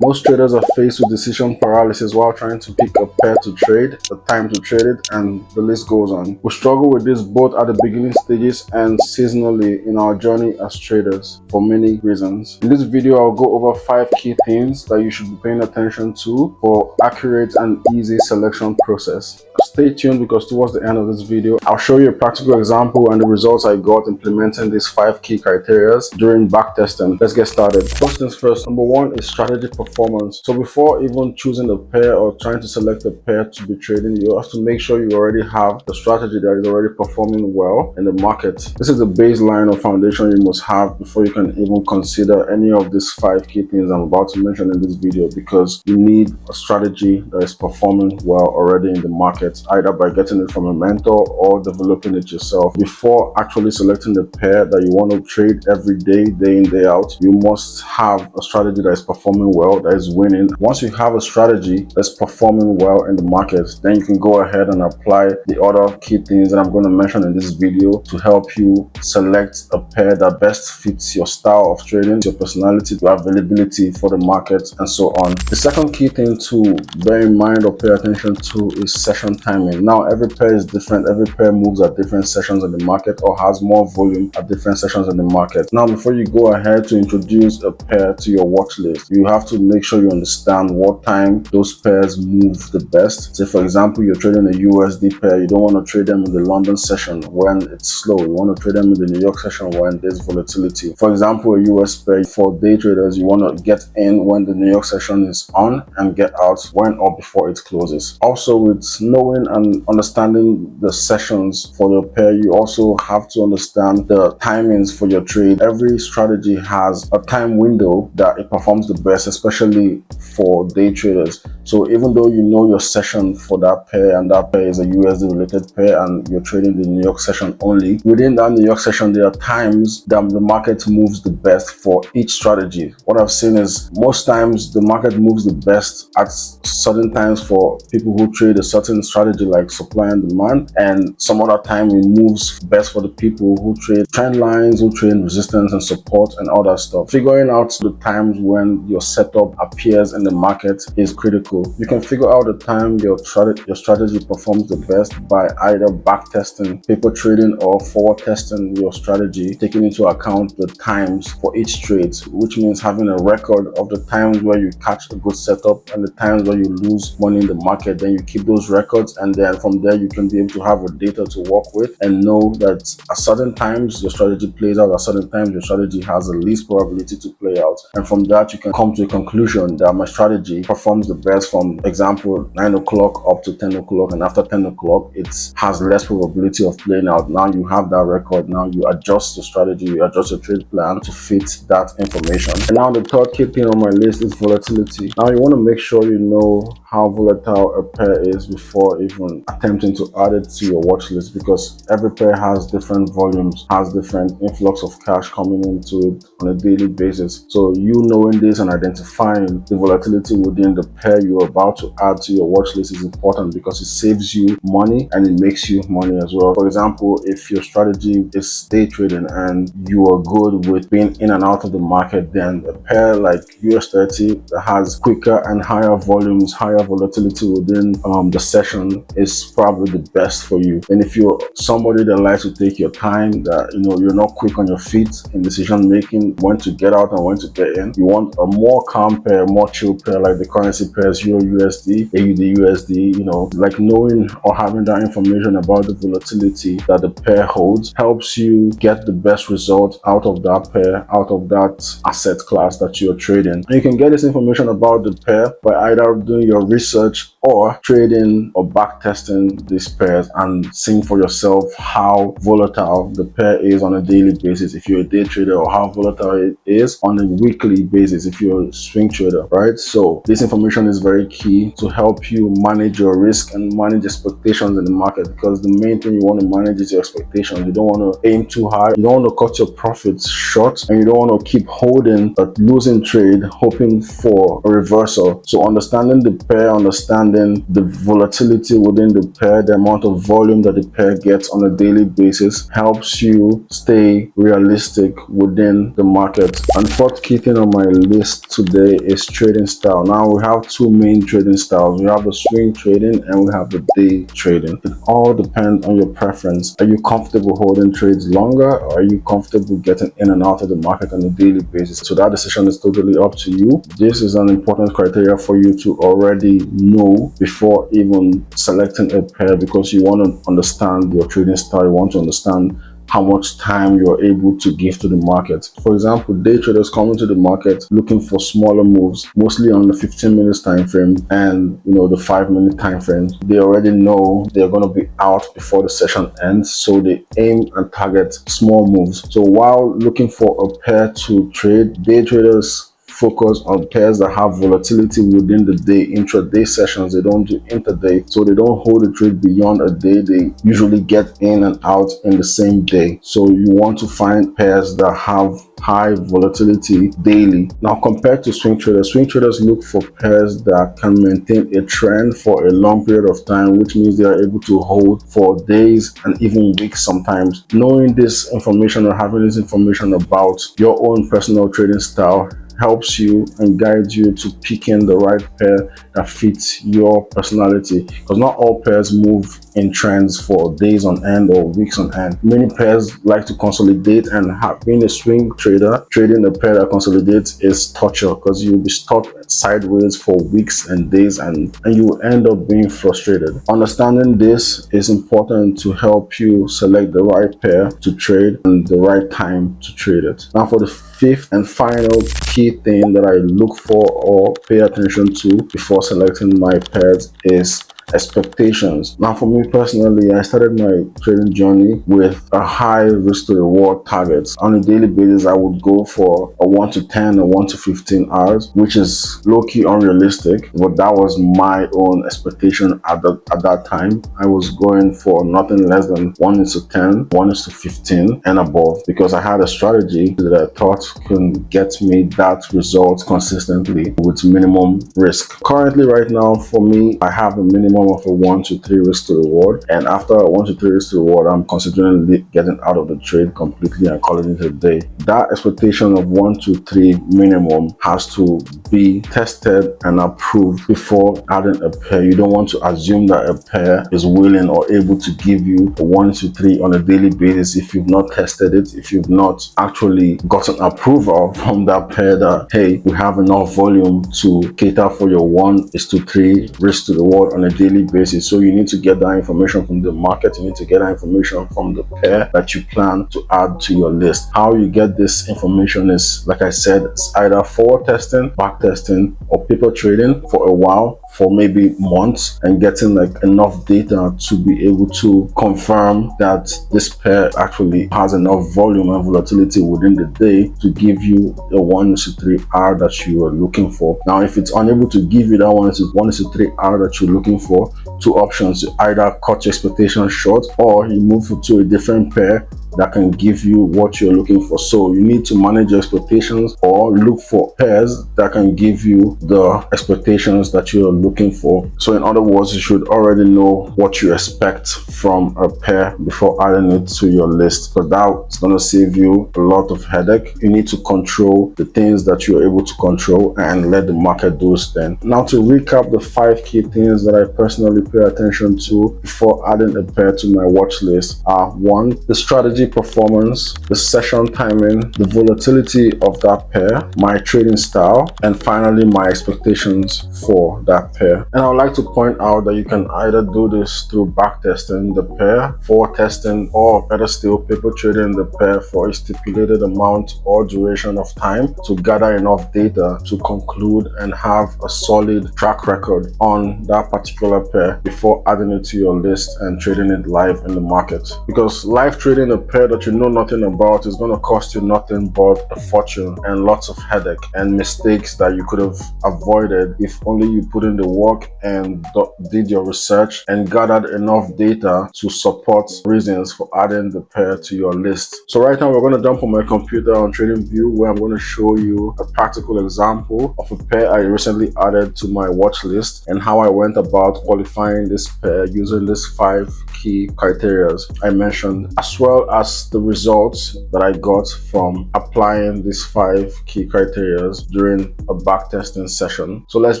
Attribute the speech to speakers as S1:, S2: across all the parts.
S1: Most traders are faced with decision paralysis while trying to pick a pair to trade, the time to trade it, and the list goes on. We struggle with this both at the beginning stages and seasonally in our journey as traders for many reasons. In this video, I'll go over 5 key things that you should be paying attention to for accurate and easy selection process. Stay tuned because towards the end of this video, I'll show you a practical example and the results I got implementing these 5 key criteria during backtesting. Let's get started. First things first, number 1 is strategy performance. So before even choosing a pair or trying to select a pair to be trading, you have to make sure you already have the strategy that is already performing well in the market. This is the baseline or foundation you must have before you can even consider any of these 5 key things I'm about to mention in this video, because you need a strategy that is performing well already in the market, either by getting it from a mentor or developing it yourself. Before actually selecting the pair that you want to trade every day, day in, day out, you must have a strategy that is performing well, that is winning. Once you have a strategy that's performing well in the market, then you can go ahead and apply the other key things that I'm going to mention in this video to help you select a pair that best fits your style of trading, your personality, your availability for the market, and so on. The second key thing to bear in mind or pay attention to is session timing. Now, every pair is different. Every pair moves at different sessions in the market or has more volume at different sessions in the market. Now, before you go ahead to introduce a pair to your watch list, you have to make sure you understand what time those pairs move the best. Say, for example, you're trading a USD pair. You don't want to trade them in the London session when it's slow. You want to trade them in the New York session when there's volatility. For example, a US pair for day traders, you want to get in when the New York session is on and get out when or before it closes. Also, with knowing and understanding the sessions for your pair, you also have to understand the timings for your trade. Every strategy has a time window that it performs the best, especially for day traders. So even though you know your session for that pair and that pair is a USD related pair and you're trading the New York session only, within that New York session there are times that the market moves the best for each strategy. What I've seen is most times the market moves the best at certain times for people who trade a certain strategy like supply and demand, and some other time it moves best for the people who trade trend lines, who trade resistance and support and all that stuff. Figuring out the times when your setup appears in the market is critical. You can figure out the time your strategy performs the best by either back testing, paper trading, or forward testing your strategy, taking into account the times for each trade, which means having a record of the times where you catch a good setup and the times where you lose money in the market. Then you keep those records, and then from there you can be able to have a data to work with and know that at certain times your strategy plays out, at certain times your strategy has the least probability to play out. And from that you can come to a conclusion that my strategy performs the best from example 9 o'clock up to 10 o'clock, and after 10 o'clock it has less probability of playing out. Now you have that record. Now you adjust your strategy, you adjust your trade plan to fit that information. And now the third key thing on my list is volatility. Now you want to make sure you know how volatile a pair is before even attempting to add it to your watch list, because every pair has different volumes, has different influx of cash coming into it on a daily basis. So you knowing this and identifying the volatility within the pair you're about to add to your watch list is important, because it saves you money and it makes you money as well. For example, if your strategy is day trading and you are good with being in and out of the market, then a pair like US30 that has quicker and higher volumes, higher volatility within the session is probably the best for you. And if you're somebody that likes to take your time, that you're not quick on your feet in decision making, when to get out and when to get in, you want a more calm pair, more chill pair like the currency pairs Euro USD, AUD USD. Like knowing or having that information about the volatility that the pair holds helps you get the best result out of that pair, out of that asset class that you're trading. And you can get this information about the pair by either doing your research or trading or back testing these pairs and seeing for yourself how volatile the pair is on a daily basis if you're a day trader, or how volatile it is on a weekly basis if you're a swing trader, right? So this information is very key to help you manage your risk and manage expectations in the market, because the main thing you want to manage is your expectations. You don't want to aim too high, you don't want to cut your profits short, and you don't want to keep holding a losing trade hoping for a reversal. So understanding the pair, understanding the volatility within the pair, the amount of volume that the pair gets on a daily basis, helps you stay realistic within the market. And fourth key thing on my list today is trading style. Now we have two main trading styles. We have the swing trading and we have the day trading. It all depends on your preference. Are you comfortable holding trades longer, or are you comfortable getting in and out of the market on a daily basis? So that decision is totally up to you. This is an important criteria for you to already know before even selecting a pair, because you want to understand your trading style. You want to understand how much time you're able to give to the market. For example, day traders come into the market looking for smaller moves, mostly on the 15 minutes time frame and the 5-minute time frame. They already know they're going to be out before the session ends, so they aim and target small moves. So while looking for a pair to trade, day traders focus on pairs that have volatility within the day, intraday sessions. They don't do interday, so they don't hold a trade beyond a day. They usually get in and out in the same day. So you want to find pairs that have high volatility daily. Now, compared to swing traders look for pairs that can maintain a trend for a long period of time, which means they are able to hold for days and even weeks sometimes. Knowing this information or having this information about your own personal trading style helps you and guides you to picking the right pair that fits your personality, because not all pairs move in trends for days on end or weeks on end. Many pairs like to consolidate, and being a swing trader, trading a pair that consolidates is torture, because you'll be stuck sideways for weeks and days, and you will end up being frustrated. Understanding this is important to help you select the right pair to trade and the right time to trade it. Now, for the fifth and final key thing that I look for or pay attention to before selecting my pairs is expectations. Now, for me personally, I started my trading journey with a high risk to reward targets. On a daily basis, I would go for a 1 to 10 or 1 to 15 hours, which is low-key unrealistic, but that was my own expectation at that time. I was going for nothing less than 1 to 10, 1 to 15 and above, because I had a strategy that I thought can get me that result consistently with minimum risk. Currently, right now, for me, I have a minimum of a 1 to 3 risk to reward, and after a 1 to 3 risk to reward, I'm considering getting out of the trade completely and calling it a day. That expectation of 1 to 3 minimum has to be tested and approved before adding a pair. You don't want to assume that a pair is willing or able to give you a 1 to 3 on a daily basis if you've not tested it, if you've not actually gotten approval from that pair that, hey, we have enough volume to cater for your 1 to 3 risk to reward on a daily basis. So you need to get that information from the market. You need to get that information from the pair that you plan to add to your list. How you get this information is, like I said, it's either forward testing, back testing, or paper trading for a while, for maybe months, and getting enough data to be able to confirm that this pair actually has enough volume and volatility within the day to give you the 1 to 3 hour that you are looking for. Now, if it's unable to give you that 1 to 3 hour that you're looking for, two options: you either cut your expectations short, or you move to a different pair that can give you what you're looking for. So you need to manage your expectations or look for pairs that can give you the expectations that you're looking for. So in other words, you should already know what you expect from a pair before adding it to your list, because that's going to save you a lot of headache. You need to control the things that you're able to control and let the market do its thing. Now, to recap the 5 key things that I personally pay attention to before adding a pair to my watch list are: 1, the strategy performance, the session timing, the volatility of that pair, my trading style, and finally my expectations for that pair. And I would like to point out that you can either do this through back testing the pair, forward testing, or better still, paper trading the pair for a stipulated amount or duration of time to gather enough data to conclude and have a solid track record on that particular pair before adding it to your list and trading it live in the market. Because live trading a pair pair that you know nothing about is going to cost you nothing but a fortune and lots of headache and mistakes that you could have avoided if only you put in the work and did your research and gathered enough data to support reasons for adding the pair to your list. So right now we're going to jump on my computer on TradingView, where I'm going to show you a practical example of a pair I recently added to my watch list and how I went about qualifying this pair using these 5 key criteria I mentioned, as well as the results that I got from applying these 5 key criteria during a backtesting session. So let's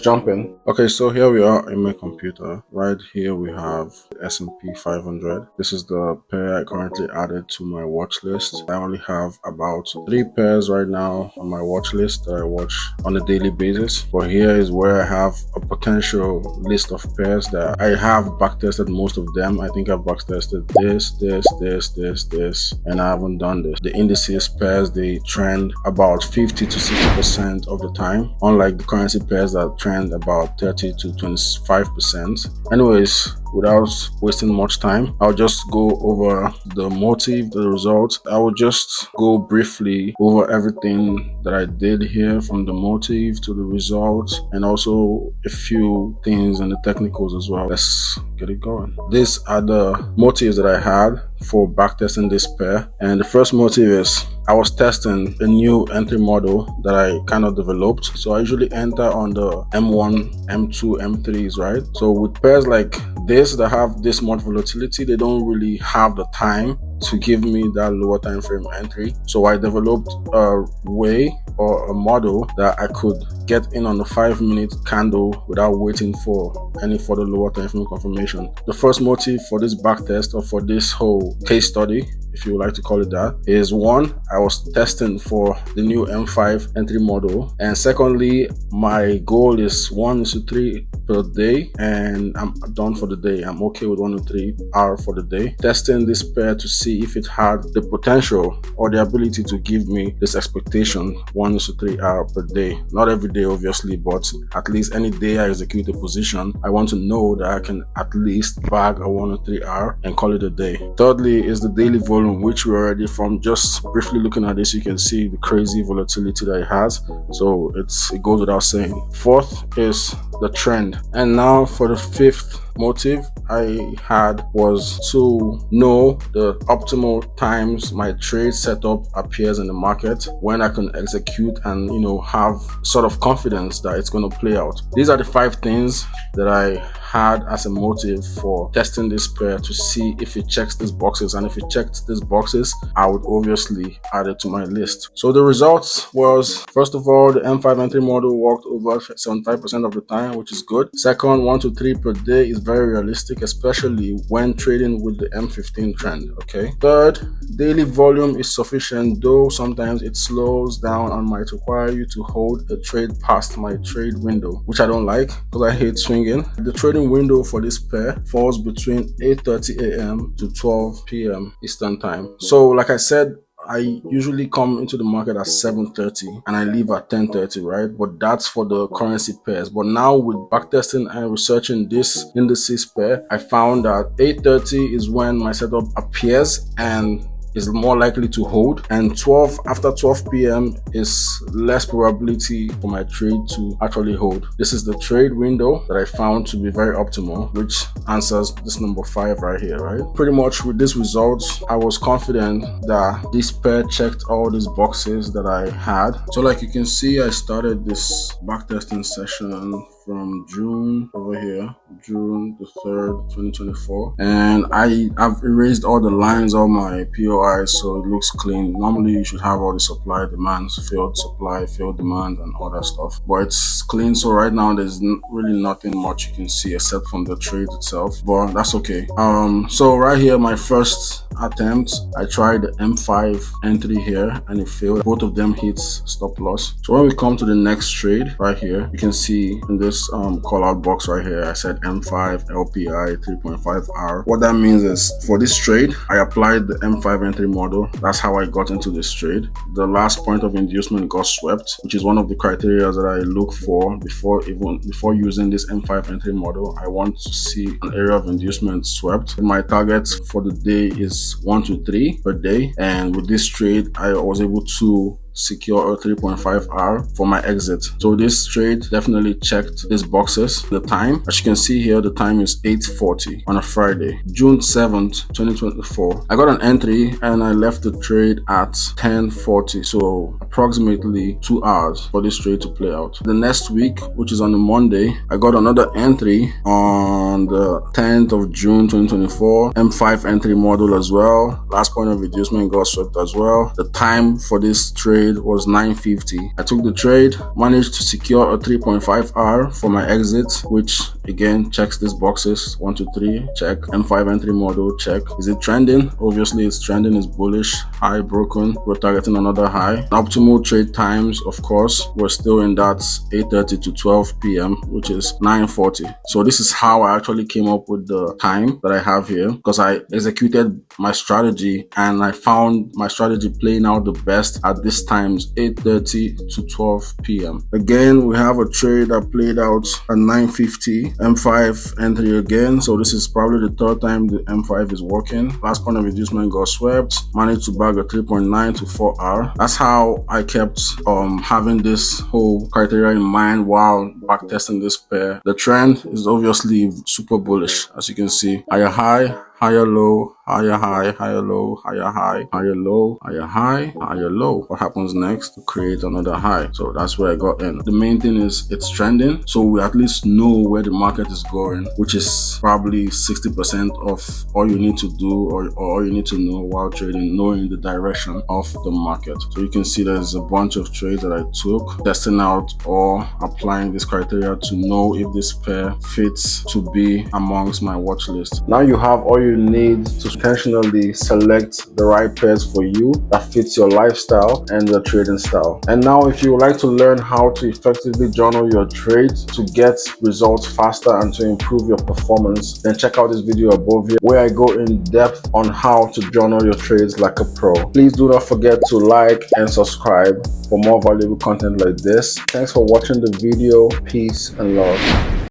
S1: jump in. Okay, so here we are in my computer. Right here we have the S&P 500. This is the pair I currently added to my watch list. I only have about 3 pairs right now on my watch list that I watch on a daily basis. But here is where I have a potential list of pairs that I have backtested most of them. I think I've backtested this, and I haven't done this. The indices pairs, they trend about 50 to 60% of the time, unlike the currency pairs that trend about 30 to 25%. Anyways, without wasting much time, I'll just go over the motive, the result. I will just go briefly over everything that I did here, from the motive to the result, and also a few things in the technicals as well. Let's get it going. These are the motives that I had for backtesting this pair, and the first motive is I was testing a new entry model that I kind of developed. So I usually enter on the M1, M2, M3s, right? So with pairs like this that have this much volatility, they don't really have the time to give me that lower time frame entry. So I developed a way or a model that I could get in on the 5-minute candle without waiting for any further lower time frame confirmation. The first motive for this backtest, or for this whole case study, if you would like to call it that, is one, I was testing for the new M5 entry model, and secondly, my goal is 1:3 per day, and I'm done for the day. I'm okay with 1 to 3 hours for the day. Testing this pair to see if it had the potential or the ability to give me this expectation, 1 to 3 hours per day. Not every day, obviously, but at least any day I execute a position, I want to know that I can at least bag a 1 to 3 hour and call it a day. Thirdly is the daily volume, which we're already, from just briefly looking at this, you can see the crazy volatility that it has. So it goes without saying. Fourth is the trend. And now for the fifth motive I had was to know the optimal times my trade setup appears in the market, when I can execute and have sort of confidence that it's going to play out. These are the 5 things that I had as a motive for testing this pair to see if it checks these boxes, and if it checked these boxes, I would obviously add it to my list. So the results was, first of all, the M5 entry model worked over 75% of the time, which is good. Second, 1 to 3 per day is very realistic, especially when trading with the M15 trend. Okay. Third, daily volume is sufficient, though sometimes it slows down and might require you to hold a trade past my trade window, which I don't like because I hate swinging. The trading window for this pair falls between 8:30 a.m. to 12 p.m. Eastern time. So like I said, I usually come into the market at 7:30 and I leave at 10:30, right? But that's for the currency pairs. But now with backtesting and researching this indices pair, I found that 8:30 is when my setup appears and is more likely to hold, and after 12 p.m. is less probability for my trade to actually hold. This is the trade window that I found to be very optimal, which answers this number 5 right here, right? Pretty much with this result, I was confident that this pair checked all these boxes that I had. So like you can see, I started this backtesting session from June over here, June the 3rd, 2024. And I've erased all the lines on my POI, so it looks clean. Normally you should have all the supply, demands, failed supply, failed demand, and all that stuff. But it's clean, so right now there's really nothing much you can see except from the trade itself, but that's okay. So right here, my first attempt, I tried the M5 entry here and it failed. Both of them hit stop loss. So when we come to the next trade right here, you can see in this call out box right here, I said M5 LPI 3.5R. What that means is for this trade, I applied the M5 entry model. That's how I got into this trade. The last point of inducement got swept, which is one of the criteria that I look for before using this M5 entry model. I want to see an area of inducement swept. My target for the day is 1 to 3 per day, and with this trade I was able to secure a 3.5R for my exit. So this trade definitely checked these boxes. The time, as you can see here, the time is 8:40 on a Friday, June 7th, 2024. I got an entry and I left the trade at 10:40, so approximately 2 hours for this trade to play out. The next week, which is on a Monday, I got another entry on the 10th of June 2024, M5 entry model as well. Last point of inducement got swept as well. The time for this trade was 9:50. I took the trade, managed to secure a 3.5R for my exit, which again checks these boxes. 1 to 3, check. M5 entry model, check. Is it trending? Obviously it's trending, it's bullish. High broken, we're targeting another high. Optimal trade times, of course, we're still in that 8:30 to 12 p.m, which is 9:40. So this is how I actually came up with the time that I have here, because I executed my strategy and I found my strategy playing out the best at this times, 8:30 to 12 p.m. Again, we have a trade that played out at 9:50, M5 entry again. So this is probably the third time the M5 is working. Last point of inducement got swept, managed to bag a 3.9 to 4R. That's how I kept having this whole criteria in mind while backtesting this pair. The trend is obviously super bullish, as you can see. Higher high, higher low, higher high, higher low, higher high, higher low, higher high, higher low. What happens next? To create another high. So that's where I got in. The main thing is it's trending, so we at least know where the market is going, which is probably 60% of all you need to do or all you need to know while trading, knowing the direction of the market. So you can see there's a bunch of trades that I took, testing out or applying this criteria to know if this pair fits to be amongst my watch list. Now you have all you need to intentionally select the right pairs for you that fits your lifestyle and your trading style. And now if you would like to learn how to effectively journal your trades to get results faster and to improve your performance, then check out this video above here where I go in depth on how to journal your trades like a pro. Please do not forget to like and subscribe for more valuable content like this. Thanks for watching the video. Peace and love.